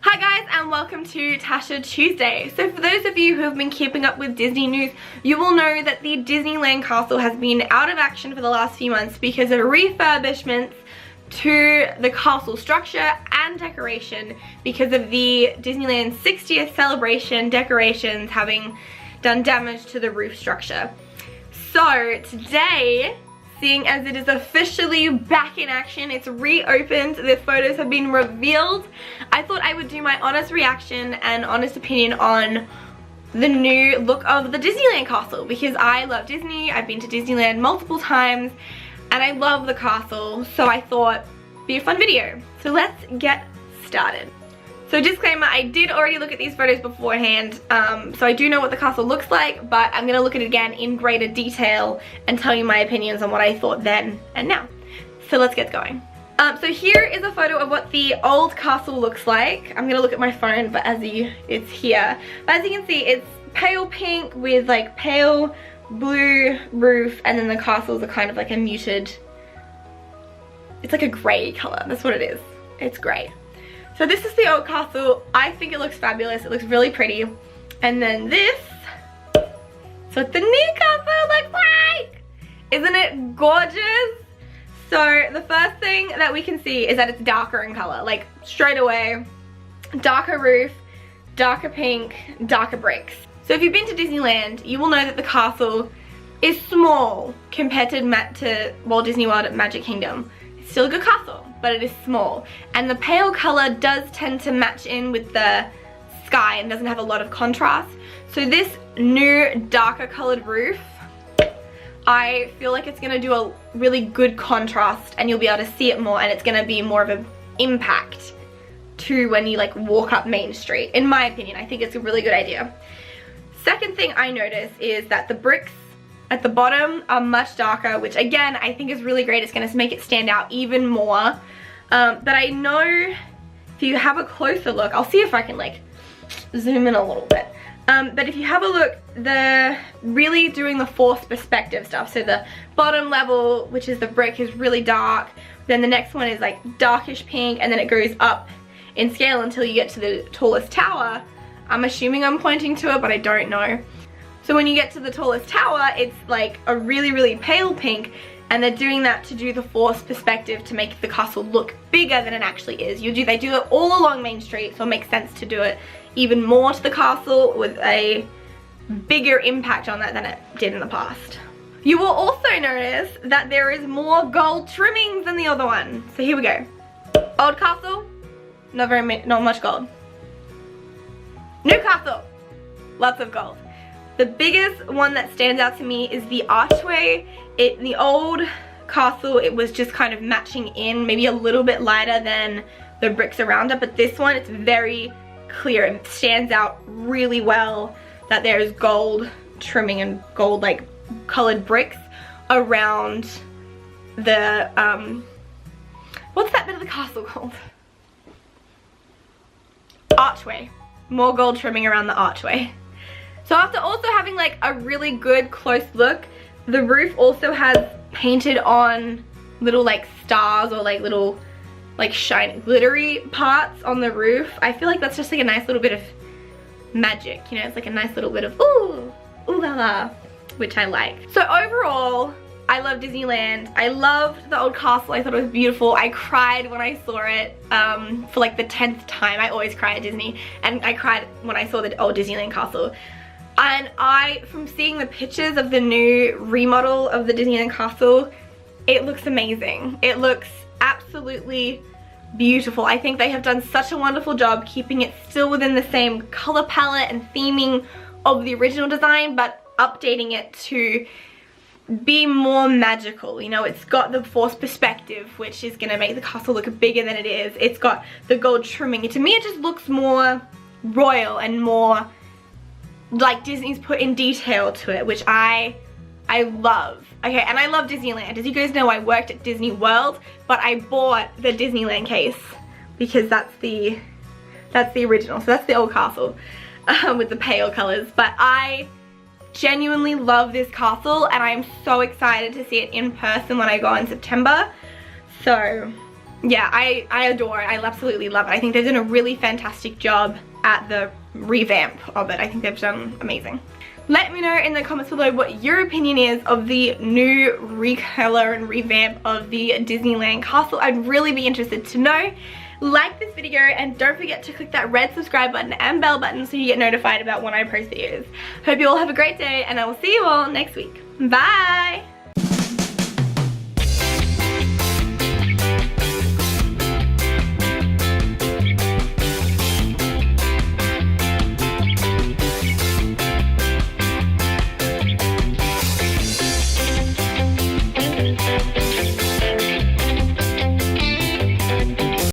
Hi guys and welcome to Tasha Tuesday. So for those of you who have been keeping up with Disney news, you will know that the Disneyland Castle has been out of action for the last few months because of refurbishments to the castle structure and decoration because of the Disneyland 60th celebration decorations having done damage to the roof structure. So today, seeing as it is officially back in action, it's reopened, the photos have been revealed, I thought I would do my honest reaction and honest opinion on the new look of the Disneyland Castle because I love Disney, I've been to Disneyland multiple times and I love the castle, so I thought it'd be a fun video. So let's get started. So disclaimer, I did already look at these photos beforehand, so I do know what the castle looks like, but I'm going to look at it again in greater detail and tell you my opinions on what I thought then and now. So let's get going. So here is a photo of what the old castle looks like. I'm going to look at my phone, but it's here. But as you can see, it's pale pink with like pale blue roof, and then the castles are kind of like a muted, it's like a grey colour, that's what it is. It's grey. So this is the old castle. I think it looks fabulous. It looks really pretty. And then this is what the new castle looks like. Isn't it gorgeous? So the first thing that we can see is that it's darker in color. Like straight away, darker roof, darker pink, darker bricks. So if you've been to Disneyland, you will know that the castle is small compared to Walt Disney World at Magic Kingdom. It's still a good castle, but it is small, and the pale color does tend to match in with the sky and doesn't have a lot of contrast. So this new darker colored roof, I feel like it's gonna do a really good contrast and you'll be able to see it more, and it's gonna be more of an impact to when you like walk up Main Street. In my opinion, I think it's a really good idea. Second thing I notice is that the bricks at the bottom are much darker, which again I think is really great. It's going to make it stand out even more. But I know if you have a closer look, I'll see if I can like zoom in a little bit. But if you have a look, they're really doing the forced perspective stuff. So the bottom level, which is the brick, is really dark. Then the next one is like darkish pink, and then it goes up in scale until you get to the tallest tower. I'm assuming I'm pointing to it, but I don't know. So when you get to the tallest tower, it's like a really, really pale pink, and they're doing that to do the forced perspective to make the castle look bigger than it actually is. They do it all along Main Street, so it makes sense to do it even more to the castle with a bigger impact on that than it did in the past. You will also notice that there is more gold trimmings than the other one. So here we go. Old castle, not much gold. New castle, lots of gold. The biggest one that stands out to me is the archway. In the old castle, it was just kind of matching in, maybe a little bit lighter than the bricks around it, but this one, it's very clear. It stands out really well that there's gold trimming and gold like colored bricks around the, what's that bit of the castle called? Archway. More gold trimming around the archway. So after also having like a really good close look, the roof also has painted on little like stars or like little like shiny glittery parts on the roof. I feel like that's just like a nice little bit of magic, you know, it's like a nice little bit of ooh la la, which I like. So overall, I love Disneyland. I loved the old castle. I thought it was beautiful. I cried when I saw it for like the 10th time. I always cry at Disney, and I cried when I saw the old Disneyland Castle. And from seeing the pictures of the new remodel of the Disneyland Castle, it looks amazing. It looks absolutely beautiful. I think they have done such a wonderful job keeping it still within the same color palette and theming of the original design, but updating it to be more magical. You know, it's got the forced perspective, which is going to make the castle look bigger than it is. It's got the gold trimming. To me, it just looks more royal and more like Disney's put in detail to it, which I love. Okay, and I love Disneyland. As you guys know, I worked at Disney World, but I bought the Disneyland case because that's the original. So that's the old castle with the pale colors. But I genuinely love this castle, and I am so excited to see it in person when I go in September. So yeah, I adore it. I absolutely love it. I think they've done a really fantastic job at the revamp of it. I think they've done amazing. Let me know in the comments below what your opinion is of the new recolor and revamp of the Disneyland Castle. I'd really be interested to know. Like this video and don't forget to click that red subscribe button and bell button so you get notified about when I post videos. Hope you all have a great day and I will see you all next week. Bye!